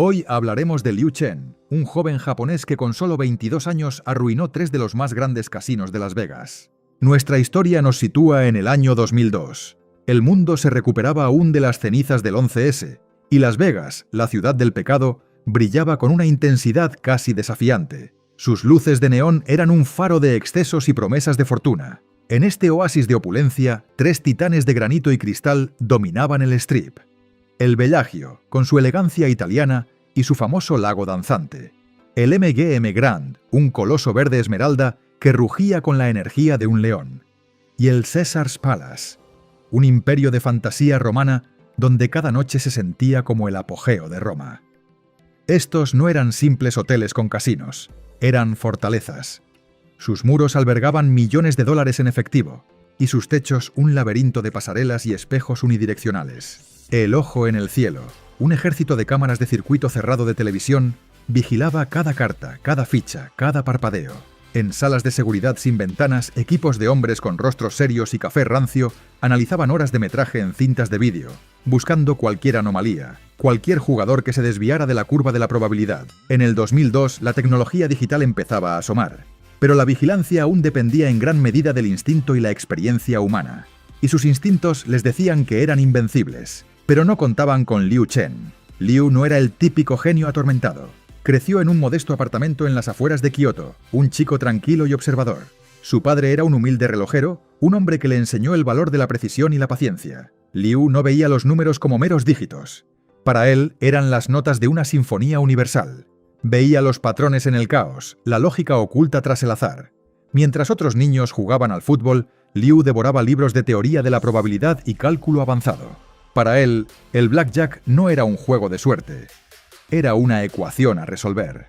Hoy hablaremos de Liu Chen, un joven japonés que con solo 22 años arruinó 3 de los más grandes casinos de Las Vegas. Nuestra historia nos sitúa en el año 2002. El mundo se recuperaba aún de las cenizas del 11S, y Las Vegas, la ciudad del pecado, brillaba con una intensidad casi desafiante. Sus luces de neón eran un faro de excesos y promesas de fortuna. En este oasis de opulencia, 3 titanes de granito y cristal dominaban el Strip. El Bellagio, con su elegancia italiana, y su famoso lago danzante. El MGM Grand, un coloso verde esmeralda que rugía con la energía de un león. Y el Caesars Palace, un imperio de fantasía romana donde cada noche se sentía como el apogeo de Roma. Estos no eran simples hoteles con casinos, eran fortalezas. Sus muros albergaban millones de dólares en efectivo, y sus techos un laberinto de pasarelas y espejos unidireccionales. El ojo en el cielo, un ejército de cámaras de circuito cerrado de televisión, vigilaba cada carta, cada ficha, cada parpadeo. En salas de seguridad sin ventanas, equipos de hombres con rostros serios y café rancio analizaban horas de metraje en cintas de vídeo, buscando cualquier anomalía, cualquier jugador que se desviara de la curva de la probabilidad. En el 2002, la tecnología digital empezaba a asomar, pero la vigilancia aún dependía en gran medida del instinto y la experiencia humana. Y sus instintos les decían que eran invencibles. Pero no contaban con Liu Chen. Liu no era el típico genio atormentado. Creció en un modesto apartamento en las afueras de Kioto, un chico tranquilo y observador. Su padre era un humilde relojero, un hombre que le enseñó el valor de la precisión y la paciencia. Liu no veía los números como meros dígitos. Para él eran las notas de una sinfonía universal. Veía los patrones en el caos, la lógica oculta tras el azar. Mientras otros niños jugaban al fútbol, Liu devoraba libros de teoría de la probabilidad y cálculo avanzado. Para él, el blackjack no era un juego de suerte, era una ecuación a resolver.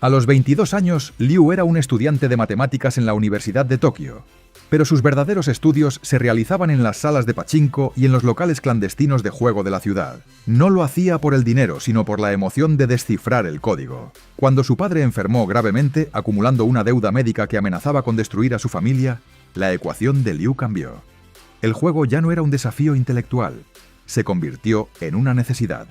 A los 22 años, Liu era un estudiante de matemáticas en la Universidad de Tokio, pero sus verdaderos estudios se realizaban en las salas de pachinko y en los locales clandestinos de juego de la ciudad. No lo hacía por el dinero, sino por la emoción de descifrar el código. Cuando su padre enfermó gravemente, acumulando una deuda médica que amenazaba con destruir a su familia, la ecuación de Liu cambió. El juego ya no era un desafío intelectual, se convirtió en una necesidad.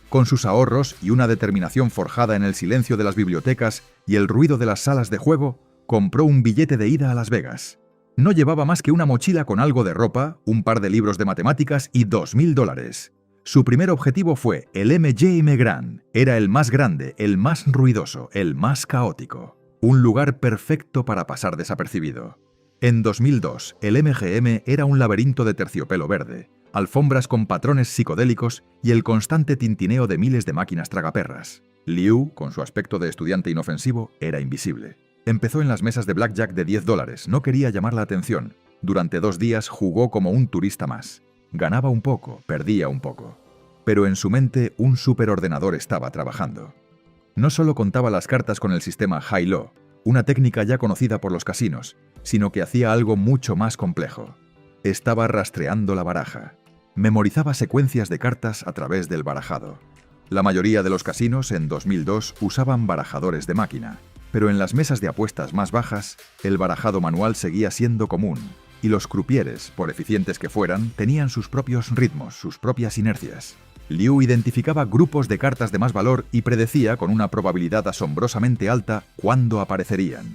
Con sus ahorros y una determinación forjada en el silencio de las bibliotecas y el ruido de las salas de juego, compró un billete de ida a Las Vegas. No llevaba más que una mochila con algo de ropa, un par de libros de matemáticas y $2.000. Su primer objetivo fue el MGM Grand. Era el más grande, el más ruidoso, el más caótico. Un lugar perfecto para pasar desapercibido. En 2002, el MGM era un laberinto de terciopelo verde, alfombras con patrones psicodélicos y el constante tintineo de miles de máquinas tragaperras. Liu, con su aspecto de estudiante inofensivo, era invisible. Empezó en las mesas de blackjack de $10, no quería llamar la atención. Durante 2 días jugó como un turista más. Ganaba un poco, perdía un poco. Pero en su mente un superordenador estaba trabajando. No solo contaba las cartas con el sistema High-Low, una técnica ya conocida por los casinos, sino que hacía algo mucho más complejo. Estaba rastreando la baraja. Memorizaba secuencias de cartas a través del barajado. La mayoría de los casinos en 2002 usaban barajadores de máquina, pero en las mesas de apuestas más bajas, el barajado manual seguía siendo común, y los crupieres, por eficientes que fueran, tenían sus propios ritmos, sus propias inercias. Liu identificaba grupos de cartas de más valor y predecía con una probabilidad asombrosamente alta cuándo aparecerían.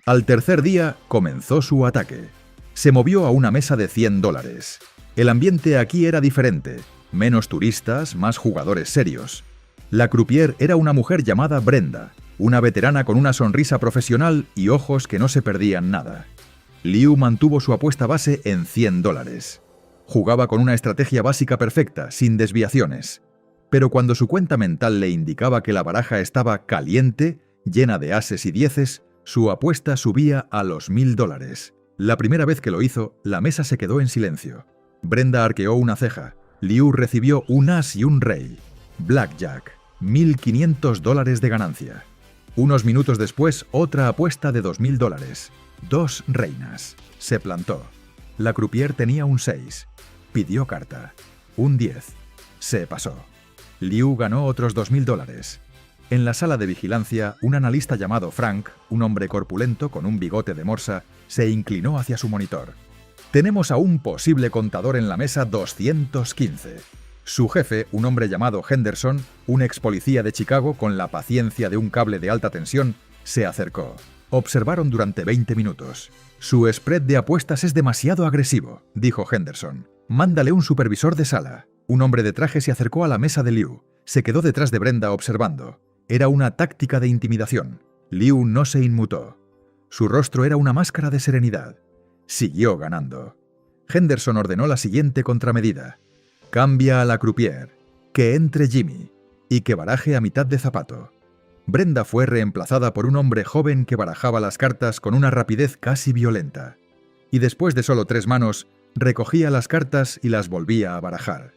Al tercer día comenzó su ataque. Se movió a una mesa de $100. El ambiente aquí era diferente, menos turistas, más jugadores serios. La croupier era una mujer llamada Brenda, una veterana con una sonrisa profesional y ojos que no se perdían nada. Liu mantuvo su apuesta base en $100. Jugaba con una estrategia básica perfecta, sin desviaciones. Pero cuando su cuenta mental le indicaba que la baraja estaba caliente, llena de ases y dieces, su apuesta subía a los $1.000. La primera vez que lo hizo, la mesa se quedó en silencio. Brenda arqueó una ceja. Liu recibió un as y un rey. Blackjack. $1.500 de ganancia. Unos minutos después, otra apuesta de $2.000. 2 reinas. Se plantó. La croupier tenía un 6. Pidió carta. Un 10. Se pasó. Liu ganó otros $2.000. En la sala de vigilancia, un analista llamado Frank, un hombre corpulento con un bigote de morsa, se inclinó hacia su monitor. Tenemos a un posible contador en la mesa 215. Su jefe, un hombre llamado Henderson, un ex policía de Chicago con la paciencia de un cable de alta tensión, se acercó. Observaron durante 20 minutos. «Su spread de apuestas es demasiado agresivo», dijo Henderson. «Mándale un supervisor de sala». Un hombre de traje se acercó a la mesa de Liu. Se quedó detrás de Brenda observando. Era una táctica de intimidación. Liu no se inmutó. Su rostro era una máscara de serenidad. Siguió ganando. Henderson ordenó la siguiente contramedida. «Cambia a la croupier. Que entre Jimmy. Y que baraje a mitad de zapato». Brenda fue reemplazada por un hombre joven que barajaba las cartas con una rapidez casi violenta. Y después de solo 3 manos, recogía las cartas y las volvía a barajar.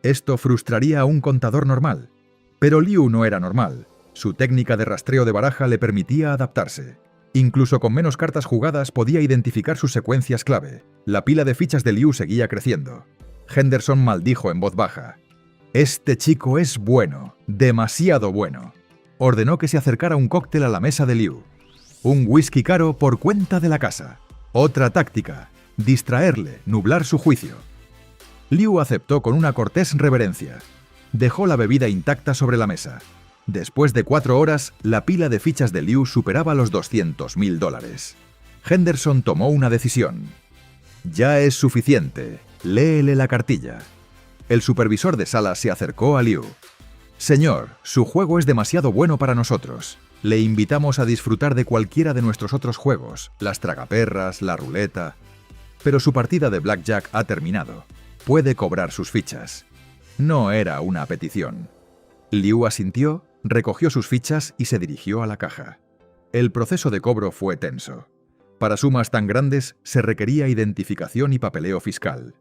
Esto frustraría a un contador normal. Pero Liu no era normal. Su técnica de rastreo de baraja le permitía adaptarse. Incluso con menos cartas jugadas podía identificar sus secuencias clave. La pila de fichas de Liu seguía creciendo. Henderson maldijo en voz baja. «Este chico es bueno, demasiado bueno». Ordenó que se acercara un cóctel a la mesa de Liu. Un whisky caro por cuenta de la casa. Otra táctica, distraerle, nublar su juicio. Liu aceptó con una cortés reverencia. Dejó la bebida intacta sobre la mesa. Después de 4 horas, la pila de fichas de Liu superaba los $200.000. Henderson tomó una decisión. «Ya es suficiente, léele la cartilla». El supervisor de sala se acercó a Liu. «Señor, su juego es demasiado bueno para nosotros. Le invitamos a disfrutar de cualquiera de nuestros otros juegos, las tragaperras, la ruleta. Pero su partida de blackjack ha terminado. Puede cobrar sus fichas». No era una petición. Liu asintió, recogió sus fichas y se dirigió a la caja. El proceso de cobro fue tenso. Para sumas tan grandes se requería identificación y papeleo fiscal.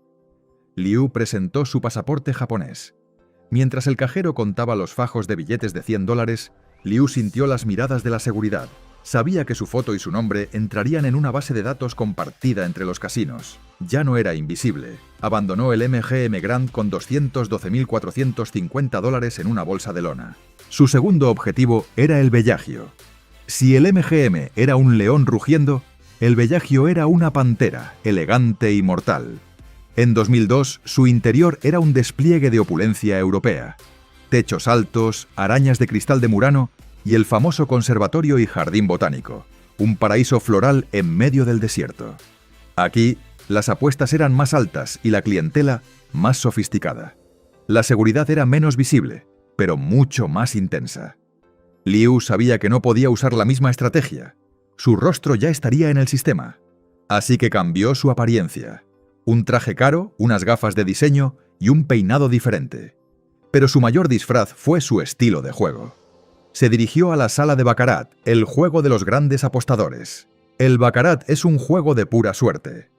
Liu presentó su pasaporte japonés. Mientras el cajero contaba los fajos de billetes de $100, Liu sintió las miradas de la seguridad. Sabía que su foto y su nombre entrarían en una base de datos compartida entre los casinos. Ya no era invisible. Abandonó el MGM Grand con $212.450 en una bolsa de lona. Su segundo objetivo era el Bellagio. Si el MGM era un león rugiendo, el Bellagio era una pantera, elegante y mortal. En 2002, su interior era un despliegue de opulencia europea. Techos altos, arañas de cristal de Murano y el famoso conservatorio y jardín botánico, un paraíso floral en medio del desierto. Aquí, las apuestas eran más altas y la clientela más sofisticada. La seguridad era menos visible, pero mucho más intensa. Liu sabía que no podía usar la misma estrategia. Su rostro ya estaría en el sistema. Así que cambió su apariencia. Un traje caro, unas gafas de diseño y un peinado diferente. Pero su mayor disfraz fue su estilo de juego. Se dirigió a la sala de baccarat, el juego de los grandes apostadores. El baccarat es un juego de pura suerte.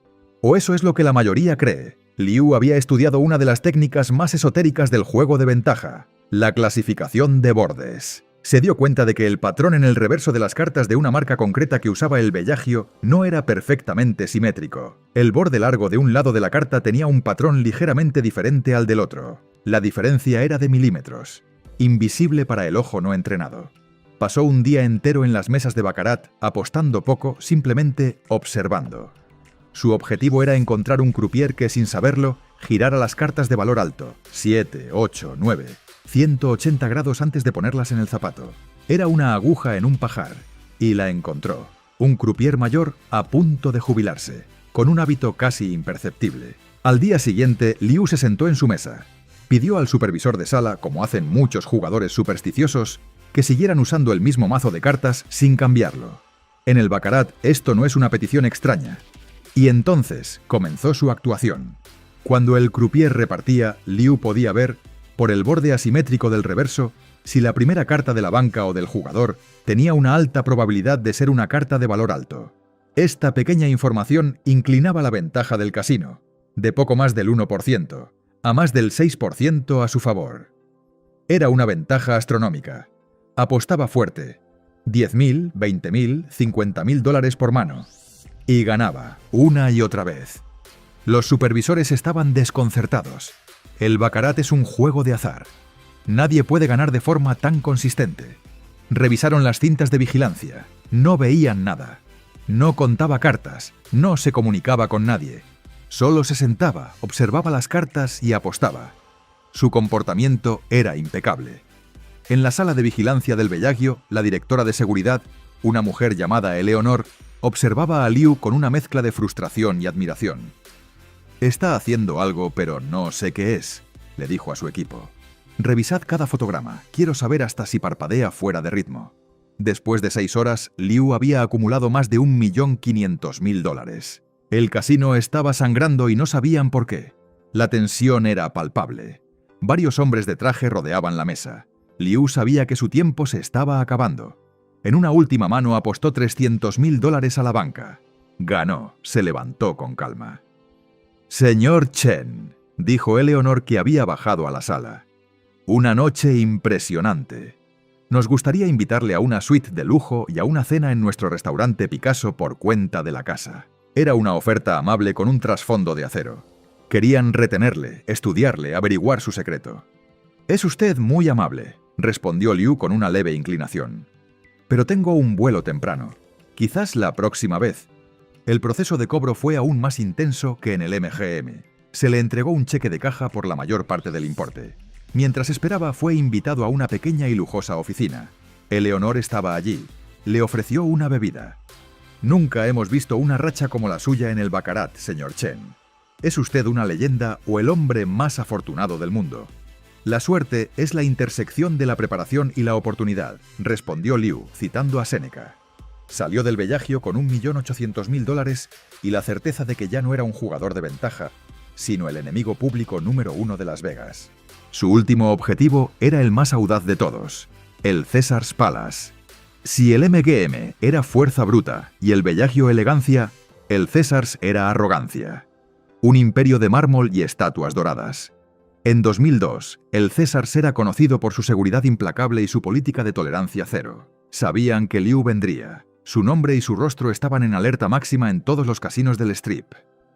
O eso es lo que la mayoría cree. Liu había estudiado una de las técnicas más esotéricas del juego de ventaja, la clasificación de bordes. Se dio cuenta de que el patrón en el reverso de las cartas de una marca concreta que usaba el Bellagio no era perfectamente simétrico. El borde largo de un lado de la carta tenía un patrón ligeramente diferente al del otro. La diferencia era de milímetros, invisible para el ojo no entrenado. Pasó un día entero en las mesas de baccarat, apostando poco, simplemente observando. Su objetivo era encontrar un croupier que, sin saberlo, girara las cartas de valor alto, 7, 8, 9... 180 grados antes de ponerlas en el zapato. Era una aguja en un pajar. Y la encontró. Un croupier mayor a punto de jubilarse, con un hábito casi imperceptible. Al día siguiente, Liu se sentó en su mesa. Pidió al supervisor de sala, como hacen muchos jugadores supersticiosos, que siguieran usando el mismo mazo de cartas sin cambiarlo. En el baccarat esto no es una petición extraña. Y entonces comenzó su actuación. Cuando el croupier repartía, Liu podía ver, por el borde asimétrico del reverso, si la primera carta de la banca o del jugador tenía una alta probabilidad de ser una carta de valor alto. Esta pequeña información inclinaba la ventaja del casino, de poco más del 1%, a más del 6% a su favor. Era una ventaja astronómica. Apostaba fuerte, $10.000, $20.000, $50.000 por mano. Y ganaba, una y otra vez. Los supervisores estaban desconcertados. El baccarat es un juego de azar. Nadie puede ganar de forma tan consistente. Revisaron las cintas de vigilancia. No veían nada. No contaba cartas. No se comunicaba con nadie. Solo se sentaba, observaba las cartas y apostaba. Su comportamiento era impecable. En la sala de vigilancia del Bellagio, la directora de seguridad, una mujer llamada Eleonor, observaba a Liu con una mezcla de frustración y admiración. «Está haciendo algo, pero no sé qué es», le dijo a su equipo. «Revisad cada fotograma, quiero saber hasta si parpadea fuera de ritmo». Después de 6 horas, Liu había acumulado más de $1.500.000. El casino estaba sangrando y no sabían por qué. La tensión era palpable. Varios hombres de traje rodeaban la mesa. Liu sabía que su tiempo se estaba acabando. En una última mano apostó $300.000 a la banca. Ganó, se levantó con calma. «Señor Chen», dijo Eleonor, que había bajado a la sala. «Una noche impresionante. Nos gustaría invitarle a una suite de lujo y a una cena en nuestro restaurante Picasso por cuenta de la casa». Era una oferta amable con un trasfondo de acero. Querían retenerle, estudiarle, averiguar su secreto. «Es usted muy amable», respondió Liu con una leve inclinación. «Pero tengo un vuelo temprano. Quizás la próxima vez». El proceso de cobro fue aún más intenso que en el MGM. Se le entregó un cheque de caja por la mayor parte del importe. Mientras esperaba, fue invitado a una pequeña y lujosa oficina. Eleonor estaba allí. Le ofreció una bebida. «Nunca hemos visto una racha como la suya en el baccarat, señor Chen. Es usted una leyenda o el hombre más afortunado del mundo». «La suerte es la intersección de la preparación y la oportunidad», respondió Liu, citando a Séneca. Salió del Bellagio con $1.800.000 y la certeza de que ya no era un jugador de ventaja, sino el enemigo público número 1 de Las Vegas. Su último objetivo era el más audaz de todos, el Caesars Palace. Si el MGM era fuerza bruta y el Bellagio elegancia, el Caesars era arrogancia. Un imperio de mármol y estatuas doradas. En 2002, el Caesars era conocido por su seguridad implacable y su política de tolerancia cero. Sabían que Liu vendría. Su nombre y su rostro estaban en alerta máxima en todos los casinos del Strip.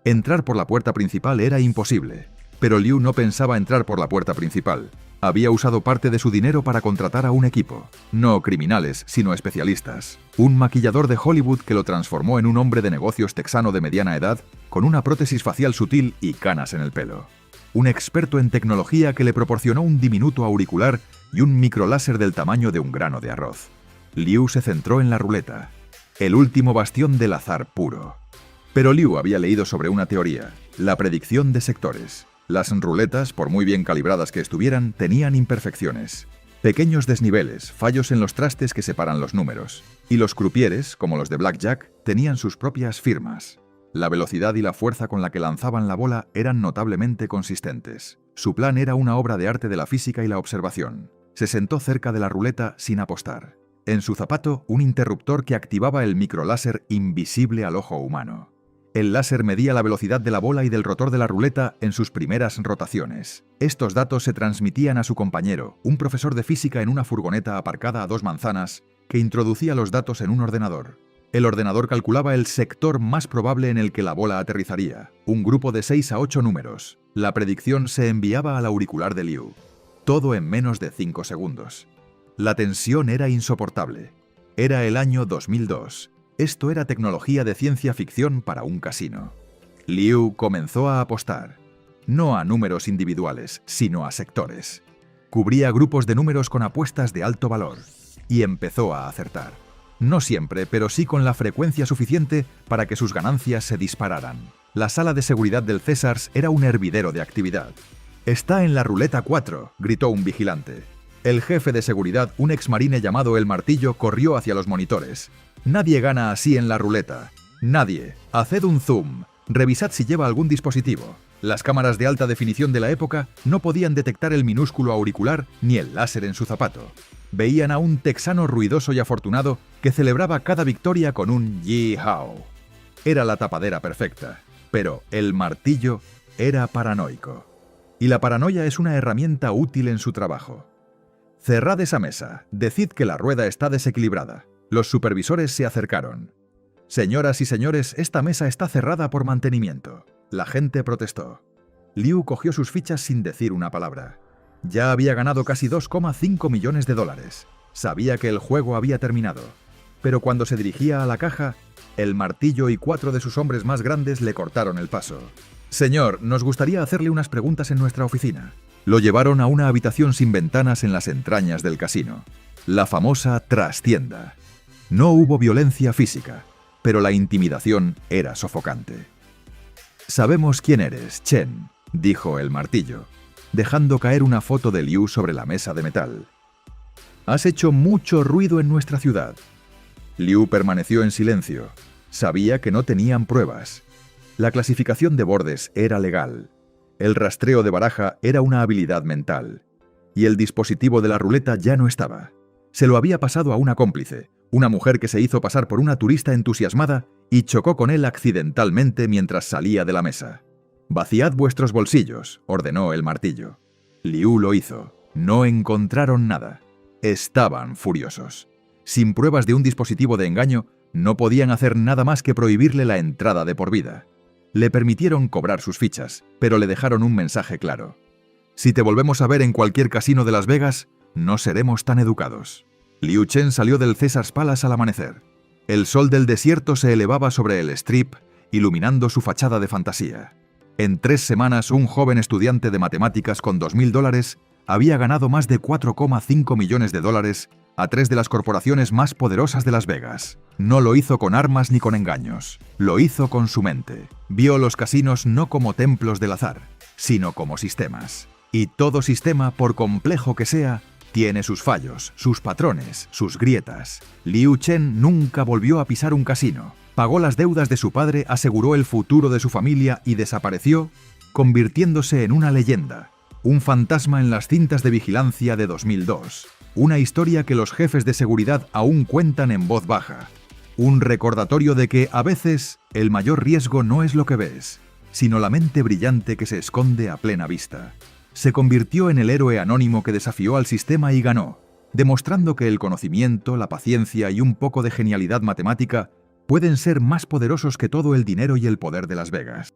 Entrar por la puerta principal era imposible. Pero Liu no pensaba entrar por la puerta principal. Había usado parte de su dinero para contratar a un equipo. No criminales, sino especialistas. Un maquillador de Hollywood que lo transformó en un hombre de negocios texano de mediana edad, con una prótesis facial sutil y canas en el pelo. Un experto en tecnología que le proporcionó un diminuto auricular y un microláser del tamaño de un grano de arroz. Liu se centró en la ruleta, el último bastión del azar puro. Pero Liu había leído sobre una teoría, la predicción de sectores. Las ruletas, por muy bien calibradas que estuvieran, tenían imperfecciones. Pequeños desniveles, fallos en los trastes que separan los números. Y los crupieres, como los de Blackjack, tenían sus propias firmas. La velocidad y la fuerza con la que lanzaban la bola eran notablemente consistentes. Su plan era una obra de arte de la física y la observación. Se sentó cerca de la ruleta sin apostar. En su zapato, un interruptor que activaba el microláser invisible al ojo humano. El láser medía la velocidad de la bola y del rotor de la ruleta en sus primeras rotaciones. Estos datos se transmitían a su compañero, un profesor de física en una furgoneta aparcada a 2 manzanas, que introducía los datos en un ordenador. El ordenador calculaba el sector más probable en el que la bola aterrizaría, un grupo de 6 a 8 números. La predicción se enviaba al auricular de Liu. Todo en menos de 5 segundos. La tensión era insoportable. Era el año 2002. Esto era tecnología de ciencia ficción para un casino. Liu comenzó a apostar. No a números individuales, sino a sectores. Cubría grupos de números con apuestas de alto valor. Y empezó a acertar. No siempre, pero sí con la frecuencia suficiente para que sus ganancias se dispararan. La sala de seguridad del Caesars era un hervidero de actividad. «Está en la ruleta 4», gritó un vigilante. El jefe de seguridad, un exmarine llamado El Martillo, corrió hacia los monitores. «Nadie gana así en la ruleta. Nadie. Haced un zoom. Revisad si lleva algún dispositivo». Las cámaras de alta definición de la época no podían detectar el minúsculo auricular ni el láser en su zapato. Veían a un texano ruidoso y afortunado que celebraba cada victoria con un «Yee-haw». Era la tapadera perfecta, pero El Martillo era paranoico. Y la paranoia es una herramienta útil en su trabajo. «Cerrad esa mesa. Decid que la rueda está desequilibrada». Los supervisores se acercaron. «Señoras y señores, esta mesa está cerrada por mantenimiento». La gente protestó. Liu cogió sus fichas sin decir una palabra. Ya había ganado casi $2,5 millones. Sabía que el juego había terminado. Pero cuando se dirigía a la caja, El Martillo y 4 de sus hombres más grandes le cortaron el paso. «Señor, nos gustaría hacerle unas preguntas en nuestra oficina». Lo llevaron a una habitación sin ventanas en las entrañas del casino, la famosa trastienda. No hubo violencia física, pero la intimidación era sofocante. «Sabemos quién eres, Chen», dijo el martillo, dejando caer una foto de Liu sobre la mesa de metal. «Has hecho mucho ruido en nuestra ciudad». Liu permaneció en silencio. Sabía que no tenían pruebas. La clasificación de bordes era legal. El rastreo de baraja era una habilidad mental. Y el dispositivo de la ruleta ya no estaba. Se lo había pasado a una cómplice, una mujer que se hizo pasar por una turista entusiasmada y chocó con él accidentalmente mientras salía de la mesa. «Vaciad vuestros bolsillos», ordenó el martillo. Liu lo hizo. No encontraron nada. Estaban furiosos. Sin pruebas de un dispositivo de engaño, no podían hacer nada más que prohibirle la entrada de por vida. Le permitieron cobrar sus fichas, pero le dejaron un mensaje claro. «Si te volvemos a ver en cualquier casino de Las Vegas, no seremos tan educados». Liu Chen salió del Caesars Palace al amanecer. El sol del desierto se elevaba sobre el Strip, iluminando su fachada de fantasía. En 3 semanas, un joven estudiante de matemáticas con $2.000 había ganado más de $4,5 millones a 3 de las corporaciones más poderosas de Las Vegas. No lo hizo con armas ni con engaños. Lo hizo con su mente. Vio los casinos no como templos del azar, sino como sistemas. Y todo sistema, por complejo que sea, tiene sus fallos, sus patrones, sus grietas. Liu Chen nunca volvió a pisar un casino. Pagó las deudas de su padre, aseguró el futuro de su familia y desapareció, convirtiéndose en una leyenda. Un fantasma en las cintas de vigilancia de 2002. Una historia que los jefes de seguridad aún cuentan en voz baja. Un recordatorio de que, a veces, el mayor riesgo no es lo que ves, sino la mente brillante que se esconde a plena vista. Se convirtió en el héroe anónimo que desafió al sistema y ganó, demostrando que el conocimiento, la paciencia y un poco de genialidad matemática pueden ser más poderosos que todo el dinero y el poder de Las Vegas.